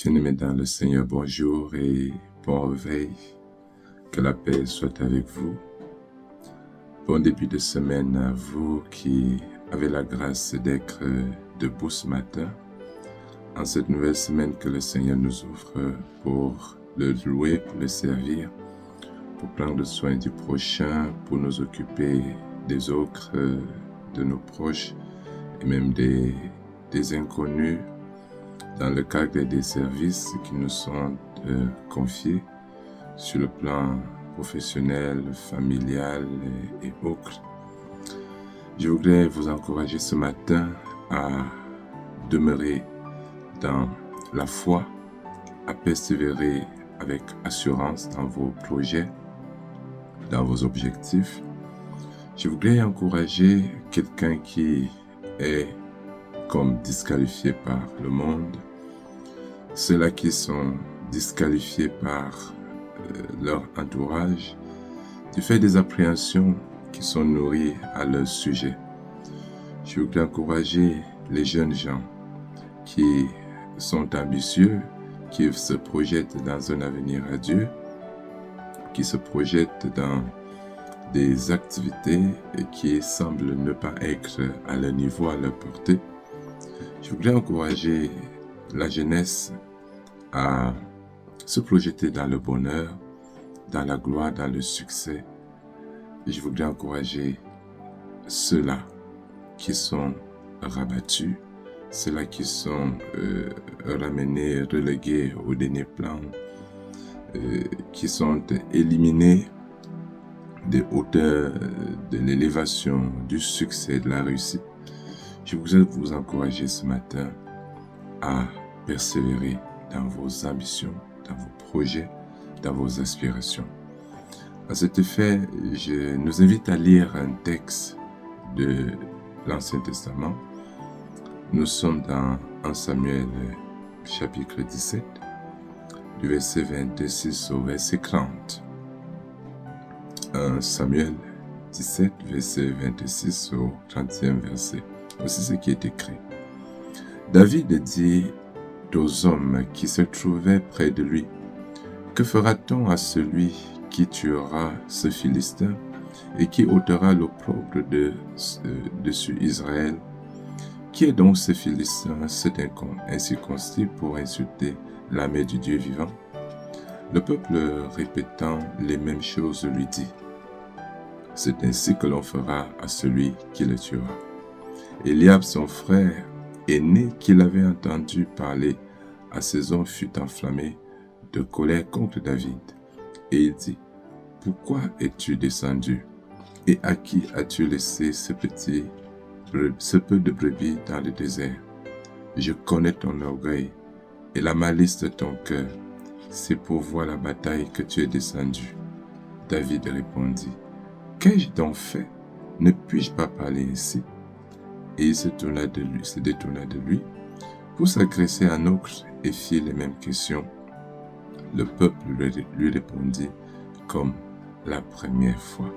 Bien-aimés dans le Seigneur, bonjour et bon réveil. Que la paix soit avec vous. Bon début de semaine à vous qui avez la grâce d'être debout ce matin, en cette nouvelle semaine que le Seigneur nous offre pour le louer, pour le servir, pour prendre soin du prochain, pour nous occuper des autres, de nos proches et même des inconnus, dans le cadre des services qui nous sont confiés sur le plan professionnel, familial et autres. Je voudrais vous encourager ce matin à demeurer dans la foi, à persévérer avec assurance dans vos projets, dans vos objectifs. Je voudrais encourager quelqu'un qui est comme disqualifié par le monde, ceux-là qui sont disqualifiés par leur entourage, du fait des appréhensions qui sont nourries à leur sujet. Je voudrais encourager les jeunes gens qui sont ambitieux, qui se projettent dans un avenir à Dieu, qui se projettent dans des activités et qui semblent ne pas être à leur niveau, à leur portée. Je voudrais encourager la jeunesse à se projeter dans le bonheur, dans la gloire, dans le succès. Et je voudrais encourager ceux-là qui sont rabattus, ceux-là qui sont ramenés, relégués au dernier plan, qui sont éliminés des hauteurs, de l'élévation, du succès, de la réussite. Je voudrais vous encourager ce matin à persévérer dans vos ambitions, dans vos projets, dans vos aspirations. À cet effet, je nous invite à lire un texte de l'Ancien Testament. Nous sommes dans 1 Samuel chapitre 17, du verset 26 au verset 30. 1 Samuel 17, verset 26 au 30e verset. Voici ce qui est écrit. David dit aux hommes qui se trouvaient près de lui, « Que fera-t-on à celui qui tuera ce Philistin et qui ôtera l'opprobre dessus Israël? Qui est donc ce Philistin, cet incirconcis pour insulter l'armée du Dieu vivant? » Le peuple, répétant les mêmes choses, lui dit, « C'est ainsi que l'on fera à celui qui le tuera. » Eliab, son frère aîné, qui l'avait entendu parler à saison, fut enflammé de colère contre David. Et il dit, « Pourquoi es-tu descendu? Et à qui as-tu laissé ce peu de brebis dans le désert? Je connais ton orgueil et la malice de ton cœur. C'est pour voir la bataille que tu es descendu. » David répondit, « Qu'ai-je donc fait? Ne puis-je pas parler ainsi? » Et il se détourna de lui pour s'agresser à un autre et fit les mêmes questions. Le peuple lui répondit comme la première fois.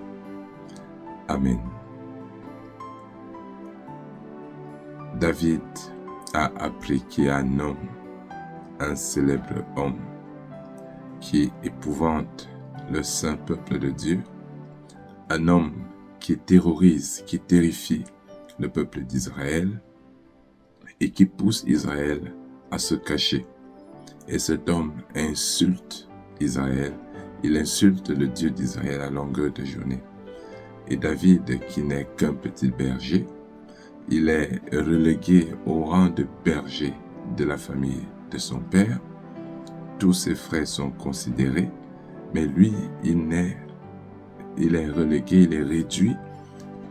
Amen. David a appris qu'il y a un homme, un célèbre homme, qui épouvante le saint peuple de Dieu, un homme qui terrorise, qui terrifie le peuple d'Israël et qui pousse Israël à se cacher. Et cet homme insulte Israël, il insulte le Dieu d'Israël à longueur de journée. Et David, qui n'est qu'un petit berger, il est relégué au rang de berger de la famille de son père. Tous ses frères sont considérés, mais lui, il est relégué, il est réduit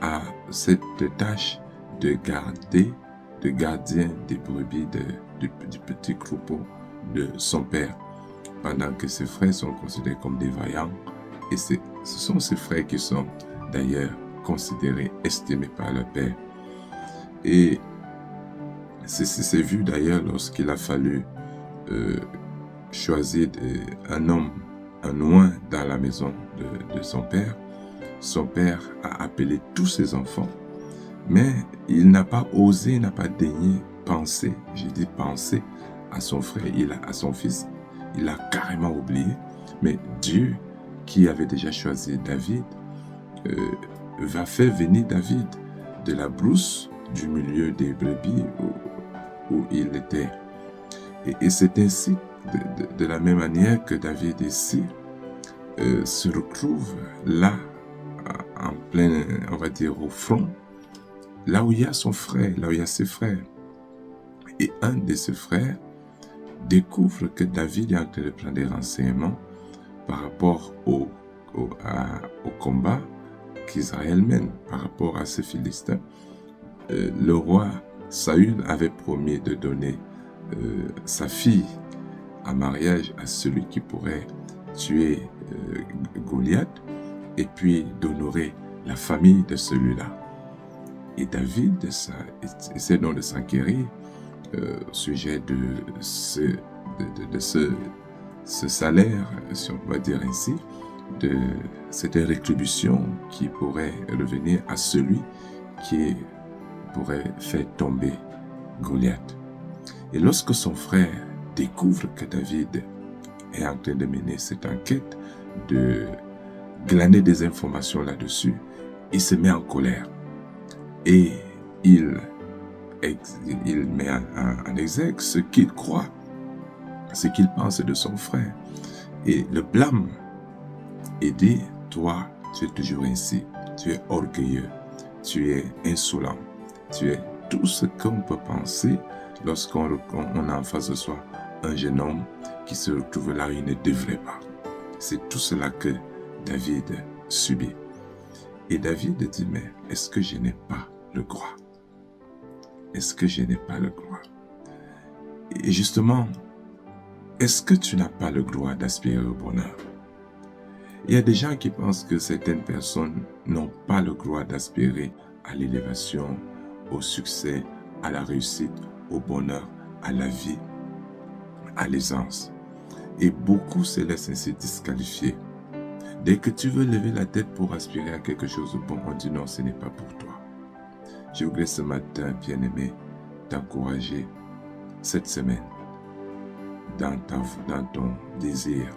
à cette tâche de gardien des brebis du petit troupeau de son père, pendant que ses frères sont considérés comme des vaillants. Et ce sont ces frères qui sont d'ailleurs considérés, estimés par leur père. Et c'est vu d'ailleurs lorsqu'il a fallu choisir un homme, un oint dans la maison de son père. Son père a appelé tous ses enfants, mais il n'a pas osé, n'a pas daigné penser, j'ai dit penser, à son frère, à son fils. Il a carrément oublié. Mais Dieu, qui avait déjà choisi David, va faire venir David de la brousse du milieu des brebis où il était. Et c'est ainsi, de la même manière que David ici se retrouve là, en plein, on va dire, au front, là où il y a son frère, là où il y a ses frères. Et un de ses frères découvre que David est en train de prendre des renseignements par rapport au combat qu'Israël mène, par rapport à ces Philistins. Le roi Saül avait promis de donner sa fille en mariage à celui qui pourrait tuer Goliath, et puis d'honorer la famille de celui-là. Et David essaie donc de s'enquérir au sujet de ce salaire, si on va dire ainsi, de cette rétribution qui pourrait revenir à celui qui pourrait faire tomber Goliath. Et lorsque son frère découvre que David est en train de mener cette enquête, de glaner des informations là-dessus, il se met en colère. Et il met en exergue ce qu'il croit, ce qu'il pense de son frère. Et le blâme et dit, toi, tu es toujours ainsi, tu es orgueilleux, tu es insolent, tu es tout ce qu'on peut penser lorsqu'on a en face de soi un jeune homme qui se retrouve là où il ne devrait pas. C'est tout cela que David subit. Et David dit, mais est-ce que je n'ai pas le droit? Est-ce que je n'ai pas le droit? Et justement, est-ce que tu n'as pas le droit d'aspirer au bonheur? Il y a des gens qui pensent que certaines personnes n'ont pas le droit d'aspirer à l'élévation, au succès, à la réussite, au bonheur, à la vie, à l'aisance. Et beaucoup se laissent ainsi disqualifier. Dès que tu veux lever la tête pour aspirer à quelque chose de bon, on dit non, ce n'est pas pour toi. Je voudrais ce matin, bien-aimé, t'encourager cette semaine dans ton désir,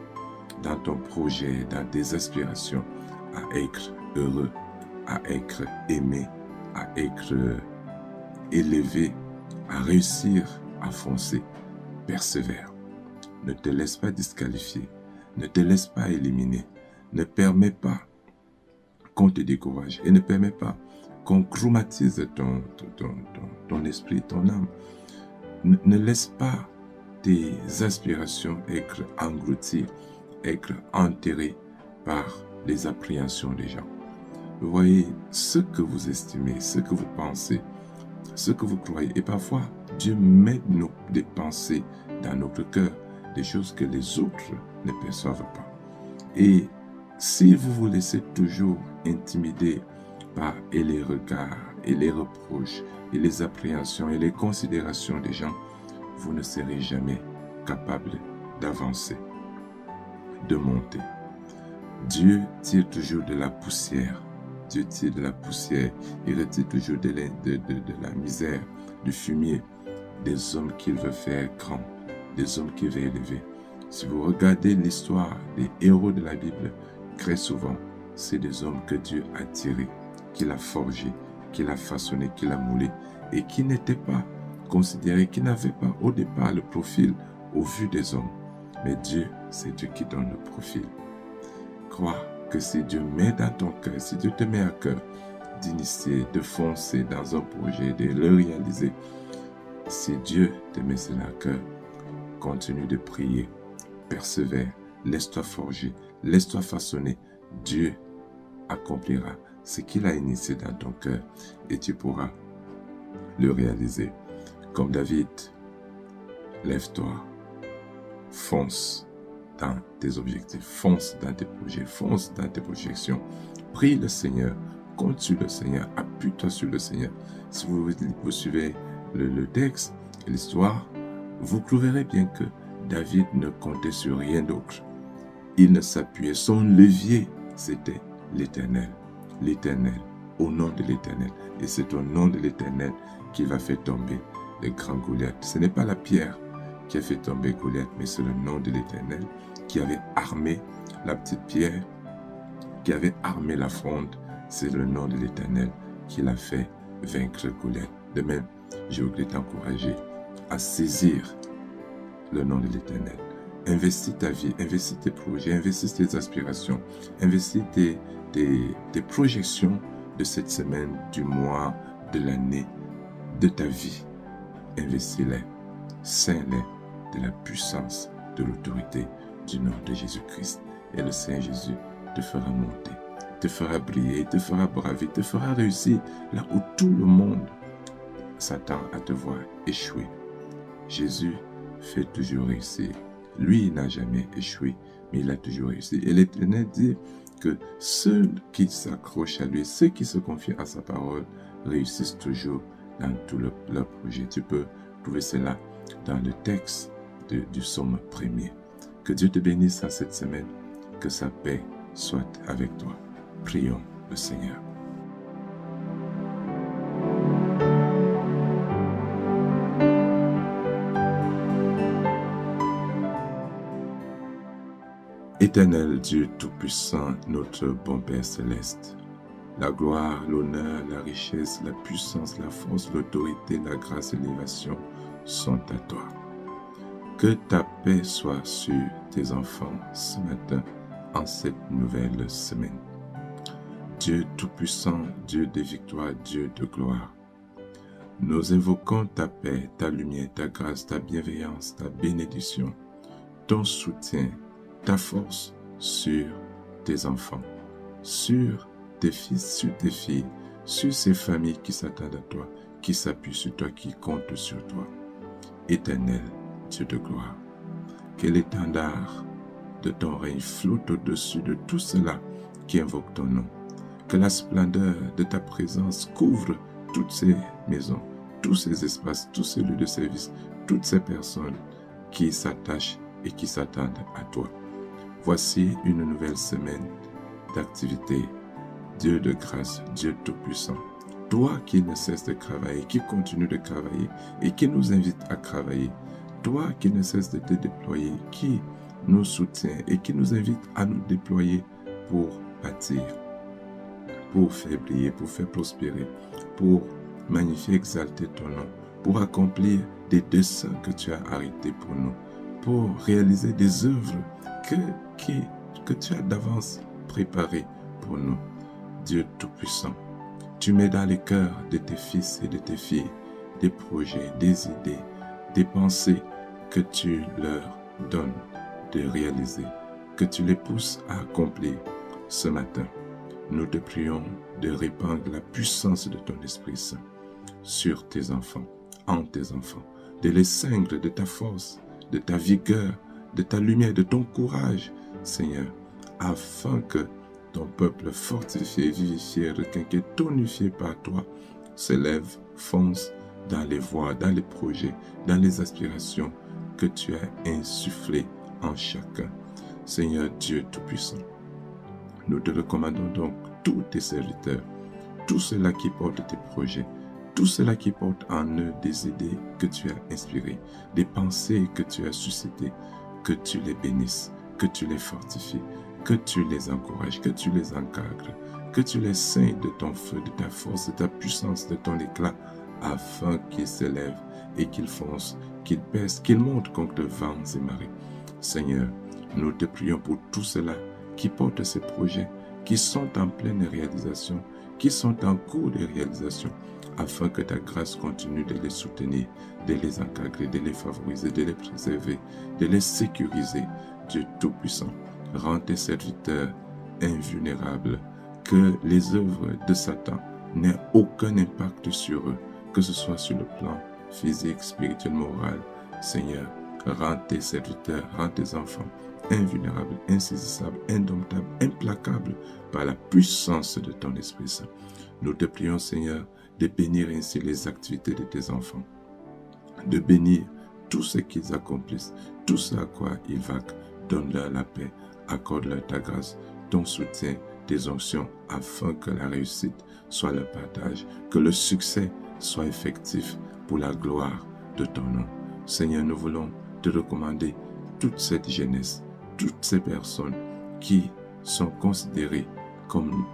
dans ton projet, dans tes aspirations à être heureux, à être aimé, à être élevé, à réussir, à foncer. Persévère. Ne te laisse pas disqualifier. Ne te laisse pas éliminer. Ne permets pas qu'on te décourage et ne permets pas qu'on chromatise ton esprit, ton âme. Ne laisse pas tes aspirations être englouties, être enterrées par les appréhensions des gens. Vous voyez, ce que vous estimez, ce que vous pensez, ce que vous croyez, et parfois Dieu met des pensées dans notre cœur, des choses que les autres ne perçoivent pas. Et si vous vous laissez toujours intimider par les regards et les reproches et les appréhensions et les considérations des gens, vous ne serez jamais capable d'avancer, de monter. Dieu tire toujours de la poussière. Dieu tire de la poussière. Il retire toujours de la misère, du fumier, des hommes qu'il veut faire grands, des hommes qu'il veut élever. Si vous regardez l'histoire des héros de la Bible, très souvent, c'est des hommes que Dieu a tirés, qu'il a forgés, qu'il a façonnés, qu'il a moulés, et qui n'étaient pas considérés, qui n'avaient pas au départ le profil au vu des hommes. Mais Dieu, c'est Dieu qui donne le profil. Crois que si Dieu met dans ton cœur, si Dieu te met à cœur d'initier, de foncer dans un projet, de le réaliser, si Dieu te met cela à cœur, continue de prier, persévère, laisse-toi forger, laisse-toi façonner. Dieu accomplira ce qu'il a initié dans ton cœur et tu pourras le réaliser. Comme David, lève-toi, fonce dans tes objectifs, fonce dans tes projets, fonce dans tes projections. Prie le Seigneur, compte sur le Seigneur, appuie-toi sur le Seigneur. Si vous suivez le texte et l'histoire, vous trouverez bien que David ne comptait sur rien d'autre. Il ne s'appuyait, son levier, c'était l'Éternel. L'Éternel, au nom de l'Éternel. Et c'est au nom de l'Éternel qu'il va faire tomber le grand Goliath. Ce n'est pas la pierre qui a fait tomber Goliath, mais c'est le nom de l'Éternel qui avait armé la petite pierre, qui avait armé la fronde. C'est le nom de l'Éternel qui l'a fait vaincre Goliath. De même, je voudrais t'encourager à saisir le nom de l'Éternel. Investis ta vie, investis tes projets, investis tes aspirations, investis tes projections de cette semaine, du mois, de l'année, de ta vie. Investis-les, ceins-les de la puissance, de l'autorité du nom de Jésus-Christ. Et le Saint Jésus te fera monter, te fera briller, te fera braver, te fera réussir là où tout le monde s'attend à te voir échouer. Jésus fait toujours réussir. Lui, il n'a jamais échoué, mais il a toujours réussi. Et l'Éternel dit que ceux qui s'accrochent à lui, ceux qui se confient à sa parole, réussissent toujours dans tout leur projet. Tu peux trouver cela dans le texte du psaume 1er. Que Dieu te bénisse en cette semaine, que sa paix soit avec toi. Prions le Seigneur. Éternel Dieu Tout-Puissant, notre bon Père Céleste, la gloire, l'honneur, la richesse, la puissance, la force, l'autorité, la grâce et l'élévation sont à toi. Que ta paix soit sur tes enfants ce matin, en cette nouvelle semaine. Dieu Tout-Puissant, Dieu de victoire, Dieu de gloire, nous invoquons ta paix, ta lumière, ta grâce, ta bienveillance, ta bénédiction, ton soutien, ta force sur tes enfants, sur tes fils, sur tes filles, sur ces familles qui s'attendent à toi, qui s'appuient sur toi, qui comptent sur toi. Éternel, Dieu de gloire, que l'étendard de ton règne flotte au-dessus de tout cela qui invoque ton nom. Que la splendeur de ta présence couvre toutes ces maisons, tous ces espaces, tous ces lieux de service, toutes ces personnes qui s'attachent et qui s'attendent à toi. Voici une nouvelle semaine d'activité. Dieu de grâce, Dieu Tout-Puissant, toi qui ne cesses de travailler, qui continue de travailler et qui nous invite à travailler, toi qui ne cesses de te déployer, qui nous soutient et qui nous invite à nous déployer pour bâtir, pour faire briller, pour faire prospérer, pour magnifier, exalter ton nom, pour accomplir des desseins que tu as arrêtés pour nous, pour réaliser des œuvres que tu as d'avance préparées pour nous. Dieu Tout-Puissant, tu mets dans les cœurs de tes fils et de tes filles des projets, des idées, des pensées que tu leur donnes de réaliser, que tu les pousses à accomplir ce matin. Nous te prions de répandre la puissance de ton Esprit Saint sur tes enfants, en tes enfants, de les ceindre de ta force, de ta vigueur, de ta lumière, de ton courage, Seigneur, afin que ton peuple fortifié, vivifié, requinqué, tonifié par toi, s'élève, fonce dans les voies, dans les projets, dans les aspirations que tu as insufflées en chacun. Seigneur Dieu Tout-Puissant, nous te recommandons donc tous tes serviteurs, tous ceux-là qui portent tes projets, tous ceux-là qui portent en eux des idées que tu as inspirées, des pensées que tu as suscitées, que tu les bénisses, que tu les fortifies, que tu les encourages, que tu les encadres, que tu les ceignes de ton feu, de ta force, de ta puissance, de ton éclat, afin qu'ils s'élèvent et qu'ils foncent, qu'ils pèsent, qu'ils montent contre vents et marées. Seigneur, nous te prions pour tous ceux-là qui portent ces projets, qui sont en pleine réalisation, qui sont en cours de réalisation, afin que ta grâce continue de les soutenir, de les encadrer, de les favoriser, de les préserver, de les sécuriser. Dieu Tout-Puissant, rends tes serviteurs invulnérables, que les œuvres de Satan n'aient aucun impact sur eux, que ce soit sur le plan physique, spirituel, moral. Seigneur, rends tes serviteurs, rends tes enfants invulnérables, insaisissables, indomptables, implacables par la puissance de ton Esprit Saint. Nous te prions, Seigneur, de bénir ainsi les activités de tes enfants, de bénir tout ce qu'ils accomplissent, tout ce à quoi ils vaquent. Donne-leur la paix, accorde-leur ta grâce, ton soutien, tes onctions, afin que la réussite soit leur partage, que le succès soit effectif pour la gloire de ton nom. Seigneur, nous voulons te recommander toute cette jeunesse, toutes ces personnes qui sont considérées comme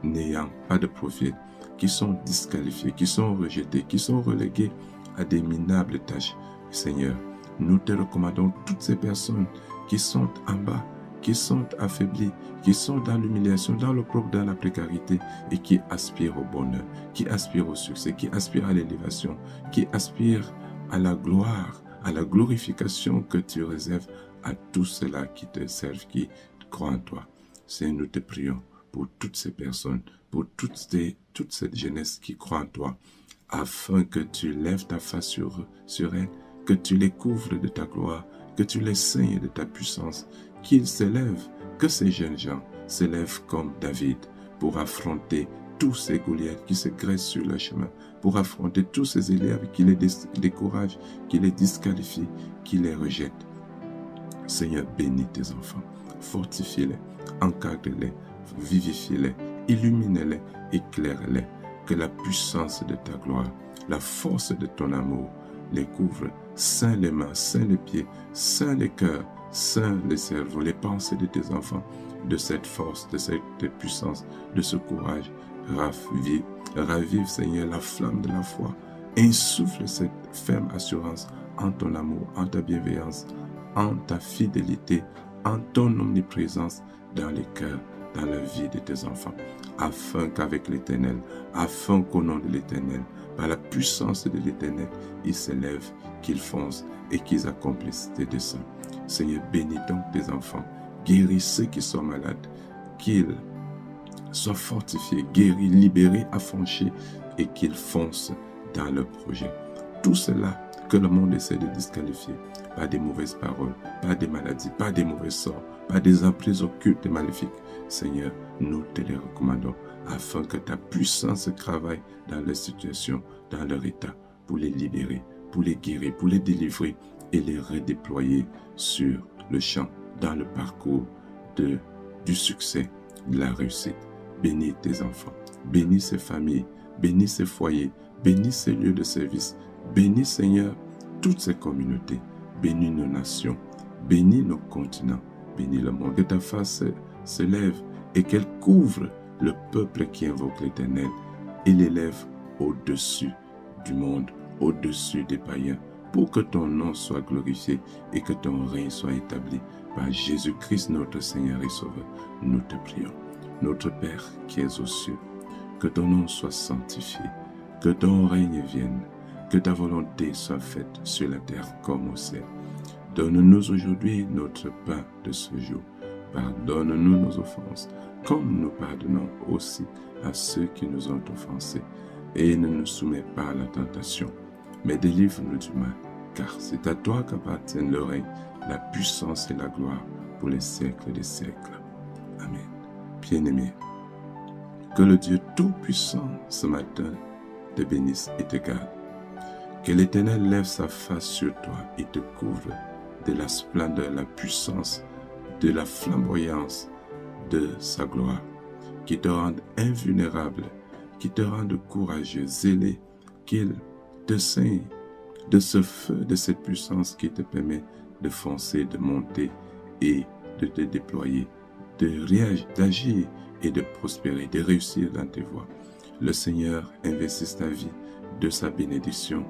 n'ayant pas de profil, qui sont disqualifiées, qui sont rejetées, qui sont reléguées à des minables tâches. Seigneur, nous te recommandons toutes ces personnes qui sont en bas, qui sont affaiblies, qui sont dans l'humiliation, dans l'opprobre, dans la précarité et qui aspirent au bonheur, qui aspirent au succès, qui aspirent à l'élévation, qui aspirent à la gloire, à la glorification que tu réserves à tous ceux-là qui te servent, qui croient en toi. Seigneur, nous te prions pour toutes ces personnes, pour toute cette jeunesse qui croit en toi, afin que tu lèves ta face sur elles, que tu les couvres de ta gloire, que tu les ceignes de ta puissance, qu'ils s'élèvent, que ces jeunes gens s'élèvent comme David pour affronter tous ces Goliaths qui se graissent sur le chemin, pour affronter tous ces élèves qui les découragent, qui les disqualifient, qui les rejettent. Seigneur, bénis tes enfants, fortifie-les, encadre-les, vivifie-les, illumine-les, éclaire-les, que la puissance de ta gloire, la force de ton amour les couvre, ceint les mains, ceint les pieds, ceint les cœurs, ceint les cerveaux, les pensées de tes enfants, de cette force, de cette puissance, de ce courage. Ravive, Seigneur, la flamme de la foi. Insouffle cette ferme assurance en ton amour, en ta bienveillance, en ta fidélité, en ton omniprésence dans les cœurs, dans la vie de tes enfants, afin qu'avec l'Éternel, afin qu'au nom de l'Éternel, par la puissance de l'Éternel, ils s'élèvent, qu'ils foncent et qu'ils accomplissent tes desseins. Seigneur, bénis donc tes enfants, guéris ceux qui sont malades, qu'ils soient fortifiés, guéris, libérés, affranchis et qu'ils foncent dans leur projet. Tout cela que le monde essaie de disqualifier, pas des mauvaises paroles, pas des maladies, pas des mauvais sorts, pas des emprises occultes et maléfiques. Seigneur, nous te les recommandons afin que ta puissance travaille dans leur situation, dans leur état, pour les libérer, pour les guérir, pour les délivrer et les redéployer sur le champ, dans le parcours du succès, de la réussite. Bénis tes enfants, bénis ces familles, bénis ces foyers, bénis ces lieux de service, bénis Seigneur toutes ces communautés, bénis nos nations, bénis nos continents, bénis le monde. Que ta face se lève et qu'elle couvre le peuple qui invoque l'Éternel et l'élève au-dessus du monde, au-dessus des païens, pour que ton nom soit glorifié et que ton règne soit établi par Jésus-Christ notre Seigneur et Sauveur. Nous te prions. Notre Père qui es aux cieux, que ton nom soit sanctifié, que ton règne vienne, que ta volonté soit faite sur la terre comme au ciel. Donne-nous aujourd'hui notre pain de ce jour. Pardonne-nous nos offenses, comme nous pardonnons aussi à ceux qui nous ont offensés. Et ne nous soumets pas à la tentation, mais délivre-nous du mal, car c'est à toi qu'appartiennent le règne, la puissance et la gloire pour les siècles des siècles. Amen. Bien-aimé, que le Dieu Tout-Puissant ce matin te bénisse et te garde. Que l'Éternel lève sa face sur toi et te couvre de la splendeur, la puissance, de la flamboyance de sa gloire, qui te rende invulnérable, qui te rende courageux, zélé, qu'il te ceigne de ce feu, de cette puissance qui te permet de foncer, de monter et de te déployer, d'agir et de prospérer, de réussir dans tes voies. Le Seigneur investisse ta vie de sa bénédiction,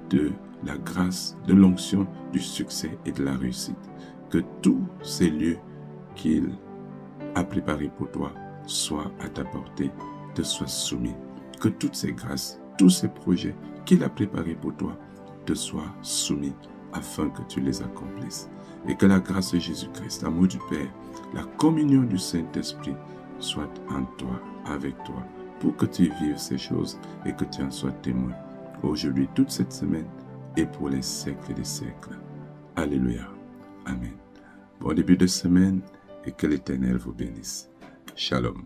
de la grâce, de l'onction, du succès et de la réussite. Que tous ces lieux qu'il a préparés pour toi soient à ta portée, te soient soumis. Que toutes ces grâces, tous ces projets qu'il a préparés pour toi te soient soumis afin que tu les accomplisses. Et que la grâce de Jésus-Christ, l'amour du Père, la communion du Saint-Esprit soit en toi, avec toi, pour que tu vives ces choses et que tu en sois témoin aujourd'hui, toute cette semaine et pour les siècles des siècles. Alléluia. Amen. Bon début de semaine et que l'Éternel vous bénisse. Shalom.